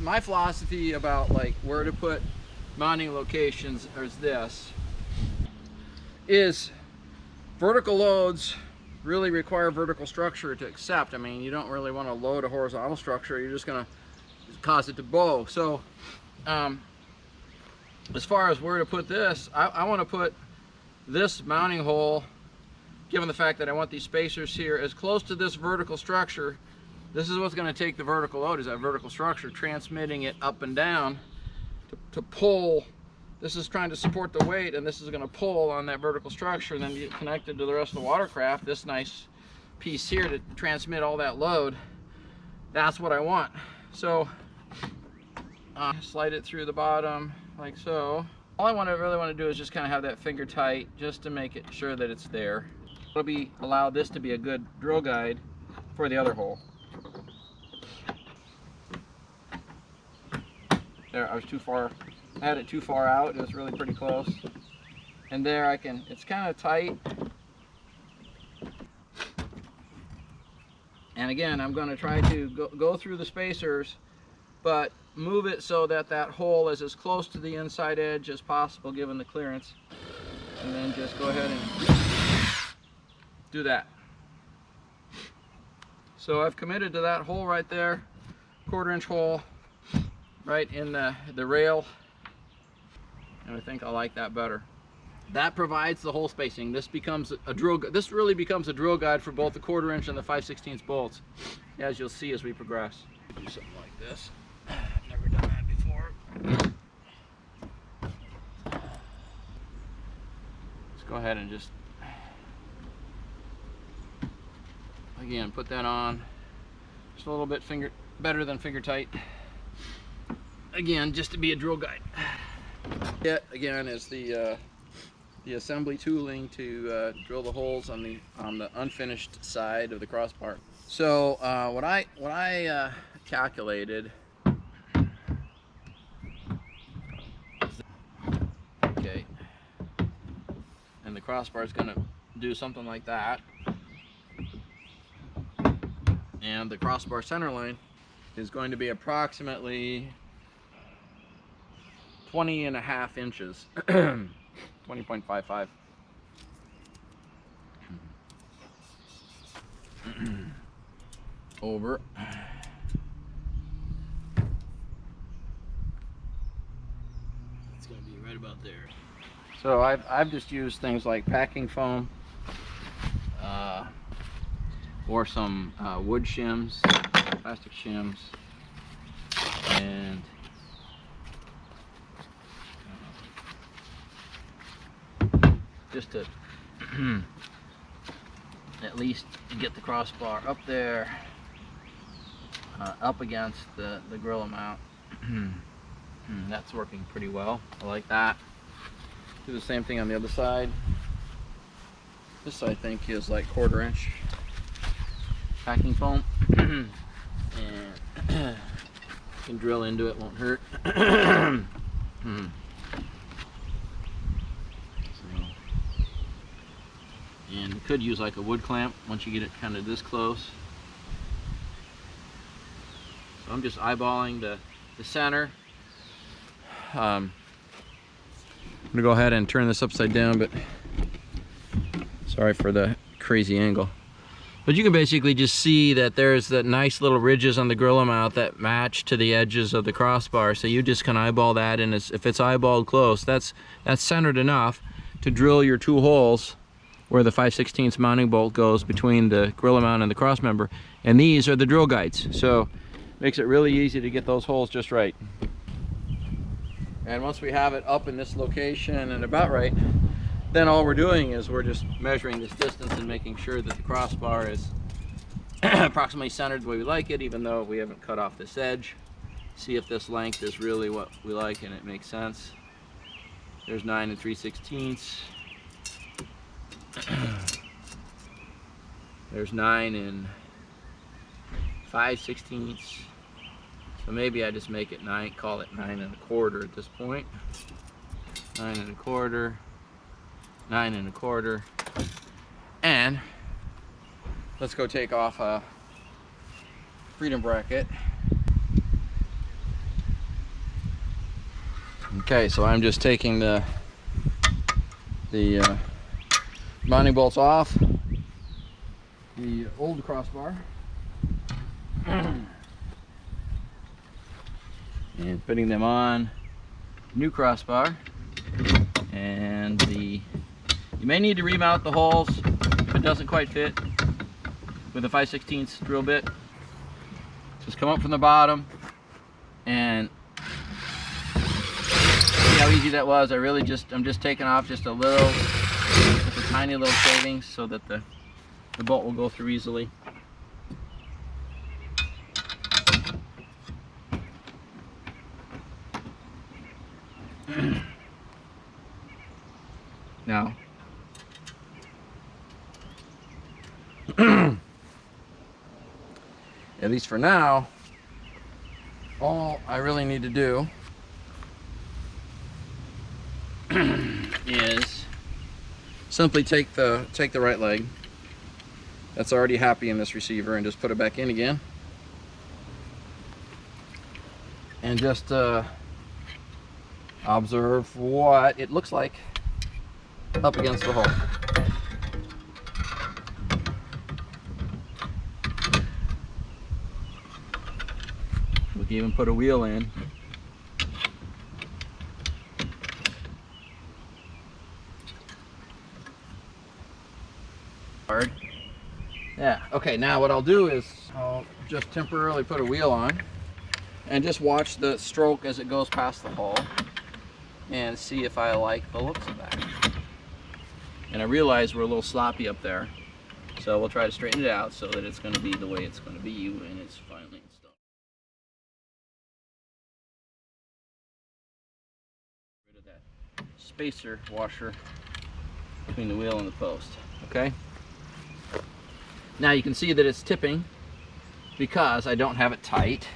my philosophy about like where to put mounting locations is vertical loads really require vertical structure to accept. I mean, you don't really want to load a horizontal structure, you're just going to cause it to bow. So as far as where to put this, I want to put this mounting hole, given the fact that I want these spacers here, as close to this vertical structure. This is what's going to take the vertical load, is that vertical structure, transmitting it up and down to pull. This is trying to support the weight, and this is going to pull on that vertical structure, and then get connected to the rest of the watercraft, this nice piece here to transmit all that load. That's what I want. So slide it through the bottom like so. All I really want to do is just kind of have that finger tight, just to make it sure that it's there. It'll allow this to be a good drill guide for the other hole. There, I was too far. I had it too far out. It was really pretty close. And there it's kind of tight. And again, I'm going to try to go through the spacers, but move it so that that hole is as close to the inside edge as possible, given the clearance. And then just go ahead and do that. So I've committed to that hole right there, 1/4 inch hole, right in the rail, and I think I like that better. That provides the hole spacing. This becomes a drill. This really becomes a drill guide for both the 1/4 inch and the 5/16 bolts, as you'll see as we progress. Do something like this. I've never done that before. Let's go ahead and just again put that on. Just a little bit better than finger tight. Again, just to be a drill guide. It again is the assembly tooling to drill the holes on the unfinished side of the crossbar. So what I calculated. Okay, and the crossbar is going to do something like that, and the crossbar center line is going to be approximately 20.5 inches. 20.55. Over. It's going to be right about there. So I've just used things like packing foam, or some wood shims, plastic shims, and just to at least get the crossbar up there, up against the grill mount. That's working pretty well. I like that. Do the same thing on the other side. This I think is like 1/4 inch packing foam, and you can drill into it, won't hurt. And you could use like a wood clamp once you get it kind of this close. So I'm just eyeballing the center. I'm gonna go ahead and turn this upside down, but sorry for the crazy angle. But you can basically just see that there's that nice little ridges on the grill mount that match to the edges of the crossbar. So you just can eyeball that, and if it's eyeballed close, that's centered enough to drill your 2 holes where the 5/16 mounting bolt goes between the grill mount and the cross member. And these are the drill guides. So makes it really easy to get those holes just right. And once we have it up in this location and about right, then all we're doing is we're just measuring this distance and making sure that the crossbar is approximately centered the way we like it, even though we haven't cut off this edge. See if this length is really what we like and it makes sense. There's 9 3/16. There's 9 5/16. So maybe I just make it 9, call it 9 1/4 at this point. 9 1/4, 9 1/4, and let's go take off a freedom bracket. Okay, so I'm just taking the mounting bolts off the old crossbar and putting them on new crossbar. And you may need to remount the holes if it doesn't quite fit with a 5/16 drill bit. Just come up from the bottom and see how easy that was. I'm just taking off just a tiny little shavings so that the bolt will go through easily. Now, at least for now, all I really need to do is simply take the right leg that's already happy in this receiver and just put it back in again, and just observe what it looks like up against the hole. We can even put a wheel in. Hard. Yeah, okay, now what I'll do is I'll just temporarily put a wheel on and just watch the stroke as it goes past the hole and see if I like the looks of that. And I realize we're a little sloppy up there, so we'll try to straighten it out so that it's going to be the way it's going to be when it's finally installed. Rid of that spacer washer between the wheel and the post. Okay? Now you can see that it's tipping because I don't have it tight.